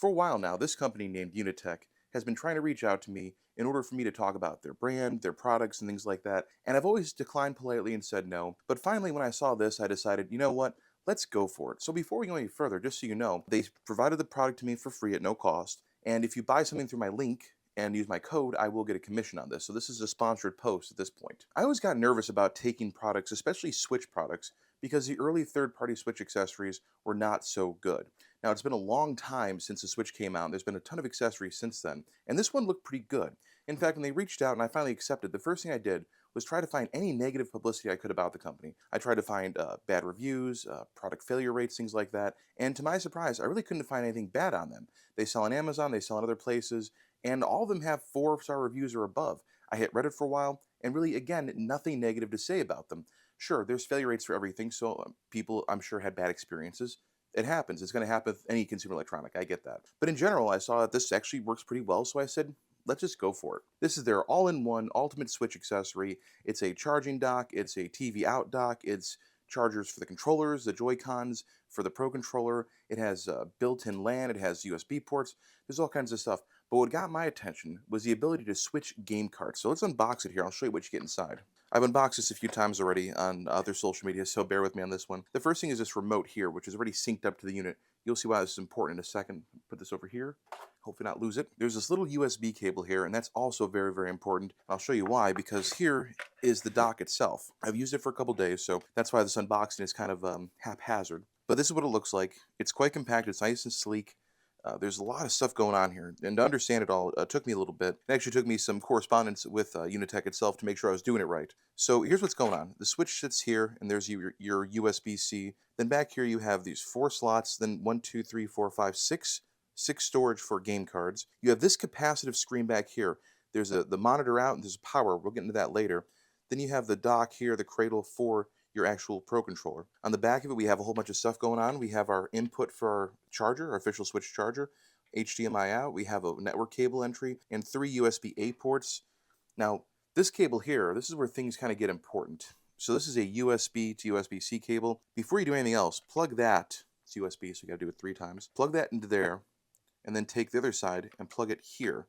For a while now, this company named Unitek has been trying to reach out to me in order for me to talk about their brand, their products, and things like that. And I've always declined politely and said no. But finally, when I saw this, I decided, you know what? Let's go for it. So before we go any further, just so you know, they provided the product to me for free at no cost. And if you buy something through my link and use my code, I will get a commission on this. So this is a sponsored post at this point. I always got nervous about taking products, especially Switch products, because the early third-party Switch accessories were not so good. Now, it's been a long time since the Switch came out, and there's been a ton of accessories since then, and this one looked pretty good. In fact, when they reached out and I finally accepted, the first thing I did was try to find any negative publicity I could about the company. I tried to find bad reviews, product failure rates, things like that, and to my surprise, I really couldn't find anything bad on them. They sell on Amazon, they sell on other places, and all of them have 4-star reviews or above. I hit Reddit for a while, and really, again, nothing negative to say about them. Sure, there's failure rates for everything, so people, I'm sure, had bad experiences. It happens. It's going to happen with any consumer electronic. I get that. But in general, I saw that this actually works pretty well, so I said, let's just go for it. This is their all-in-one ultimate Switch accessory. It's a charging dock. It's a TV out dock. It's chargers for the controllers, the Joy-Cons, for the Pro Controller. It has built-in LAN. It has USB ports. There's all kinds of stuff. But what got my attention was the ability to switch game cards. So let's unbox it here. I'll show you what you get inside. I've unboxed this a few times already on other social media, so bear with me on this one. The first thing is this remote here, which is already synced up to the unit. You'll see why this is important in a second. Put this over here. Hopefully not lose it. There's this little USB cable here, and that's also very, very important. I'll show you why, because here is the dock itself. I've used it for a couple days, so that's why this unboxing is kind of haphazard. But this is what it looks like. It's quite compact. It's nice and sleek. There's a lot of stuff going on here, and to understand it all took me a little bit. It actually took me some correspondence with Unitek itself to make sure I was doing it right. So here's what's going on. The switch sits here, and there's your USB-C. Then back here you have these 4 slots, then 1, 2, 3, 4, 5, 6 storage for game cards. You have this capacitive screen back here. There's the monitor out, and there's power. We'll get into that later. Then you have the dock here, the cradle for your actual Pro Controller. On the back of it, we have a whole bunch of stuff going on. We have our input for our charger, our official Switch charger, HDMI out. We have a network cable entry and 3 USB-A ports. Now, this cable here, this is where things kind of get important. So this is a USB to USB-C cable. Before you do anything else, plug that. It's USB, so you got to do it 3 times. Plug that into there, and then take the other side and plug it here.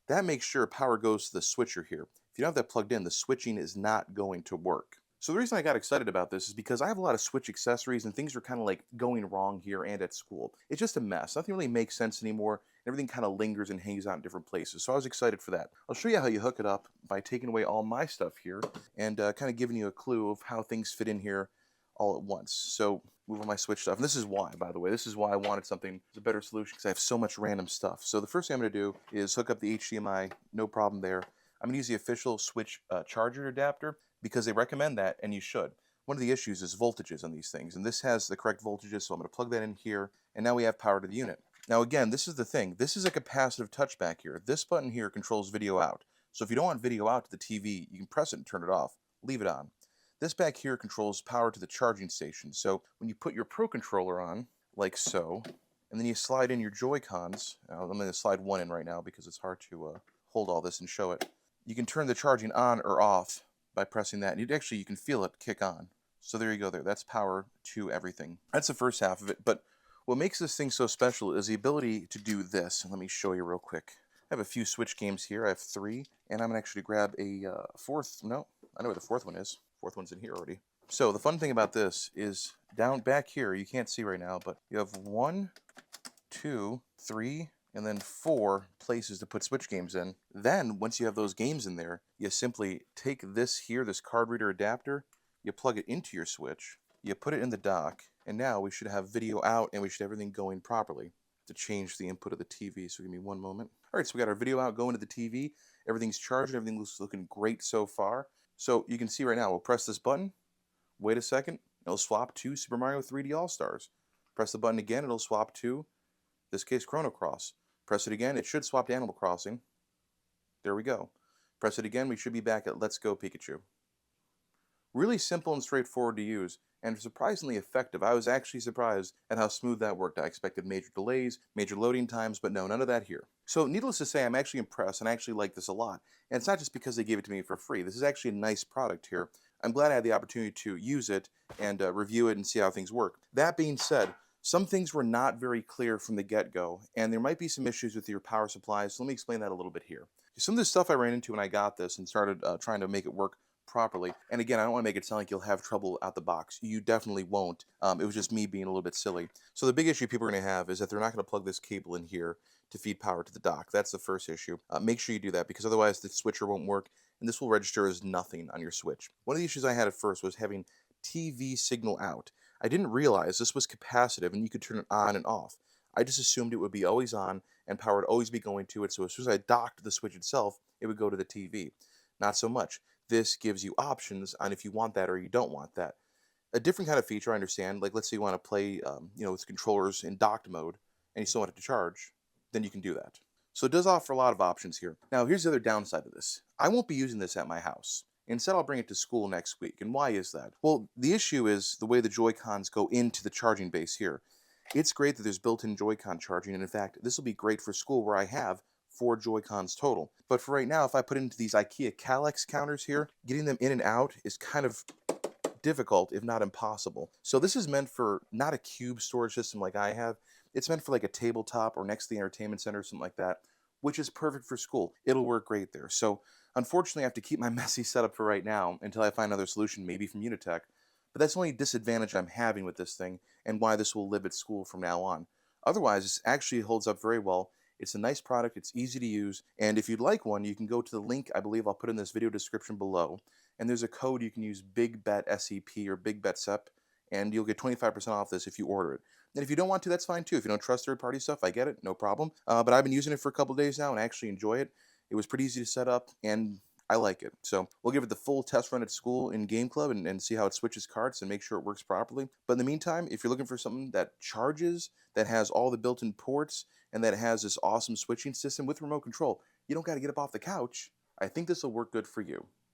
That makes sure power goes to the switcher here. If you don't have that plugged in, the switching is not going to work. So the reason I got excited about this is because I have a lot of Switch accessories and things are kind of like going wrong here and at school. It's just a mess. Nothing really makes sense anymore. Everything kind of lingers and hangs out in different places. So I was excited for that. I'll show you how you hook it up by taking away all my stuff here and kind of giving you a clue of how things fit in here all at once. So move all my Switch stuff. And this is why, by the way. This is why I wanted something as a better solution because I have so much random stuff. So the first thing I'm going to do is hook up the HDMI. No problem there. I'm going to use the official Switch charger adapter because they recommend that, and you should. One of the issues is voltages on these things, and this has the correct voltages, so I'm going to plug that in here, and now we have power to the unit. Now again, this is the thing. This is a capacitive touchback here. This button here controls video out. So if you don't want video out to the TV, you can press it and turn it off. Leave it on. This back here controls power to the charging station. So when you put your Pro Controller on, like so, and then you slide in your Joy-Cons, I'm going to slide one in right now because it's hard to hold all this and show it. You can turn the charging on or off by pressing that, and you can feel it kick on. So there you go there. That's power to everything. That's the first half of it, but what makes this thing so special is the ability to do this. And let me show you real quick. I have a few Switch games here. I have 3, and I'm going to actually grab a 4th. No, I know where the 4th one is. 4th one's in here already. So the fun thing about this is down back here, you can't see right now, but you have 1, 2, 3, and then 4 places to put Switch games in. Then, once you have those games in there, you simply take this here, this card reader adapter, you plug it into your Switch, you put it in the dock, and now we should have video out and we should have everything going properly. To change the input of the TV, so give me one moment. Alright, so we got our video out going to the TV, everything's charged, everything looks looking great so far. So you can see right now, we'll press this button, wait a second, it'll swap to Super Mario 3D All-Stars. Press the button again, it'll swap to, this case, Chrono Cross. Press it again, it should swap to Animal Crossing. There we go. Press it again, we should be back at Let's Go Pikachu. Really simple and straightforward to use, and surprisingly effective. I was actually surprised at how smooth that worked. I expected major delays, major loading times, but no, none of that here. So needless to say, I'm actually impressed, and I actually like this a lot. And it's not just because they gave it to me for free. This is actually a nice product here. I'm glad I had the opportunity to use it and review it and see how things work. That being said, Some things were not very clear from the get-go, and there might be some issues with your power supplies. So let me explain that a little bit here. Some of the stuff I ran into when I got this and started trying to make it work properly. And again, I don't want to make it sound like you'll have trouble out the box. You definitely won't. It was just me being a little bit silly. So the big issue people are going to have is that they're not going to plug this cable in here to feed power to the dock. That's the first issue. Make sure you do that because otherwise the switcher won't work and this will register as nothing on your switch. One of the issues I had at first was having TV signal out. I didn't realize this was capacitive and you could turn it on and off. I just assumed it would be always on and power would always be going to it. So as soon as I docked the switch itself, it would go to the TV. Not so much. This gives you options on if you want that or you don't want that. A different kind of feature I understand, like let's say you want to play, with controllers in docked mode and you still want it to charge, then you can do that. So it does offer a lot of options here. Now here's the other downside of this. I won't be using this at my house. Instead, I'll bring it to school next week. And why is that? Well, the issue is the way the Joy-Cons go into the charging base here. It's great that there's built-in Joy-Con charging, and in fact, this will be great for school where I have 4 Joy-Cons total. But for right now, if I put it into these IKEA Calyx counters here, getting them in and out is kind of difficult, if not impossible. So this is meant for not a cube storage system like I have. It's meant for like a tabletop or next to the entertainment center or something like that, which is perfect for school. It'll work great there. So unfortunately, I have to keep my messy setup for right now until I find another solution, maybe from Unitek. But that's the only disadvantage I'm having with this thing and why this will live at school from now on. Otherwise, this actually holds up very well. It's a nice product, it's easy to use, and if you'd like one, you can go to the link I believe I'll put in this video description below, and there's a code you can use BIGBETSEP or BIGBETSEP, and you'll get 25% off this if you order it. And if you don't want to, that's fine too. If you don't trust third-party stuff, I get it, no problem. But I've been using it for a couple days now and I actually enjoy it. It was pretty easy to set up, and I like it. So we'll give it the full test run at school in Game Club and see how it switches carts and make sure it works properly. But in the meantime, if you're looking for something that charges, that has all the built-in ports, and that has this awesome switching system with remote control, you don't got to get up off the couch. I think this will work good for you.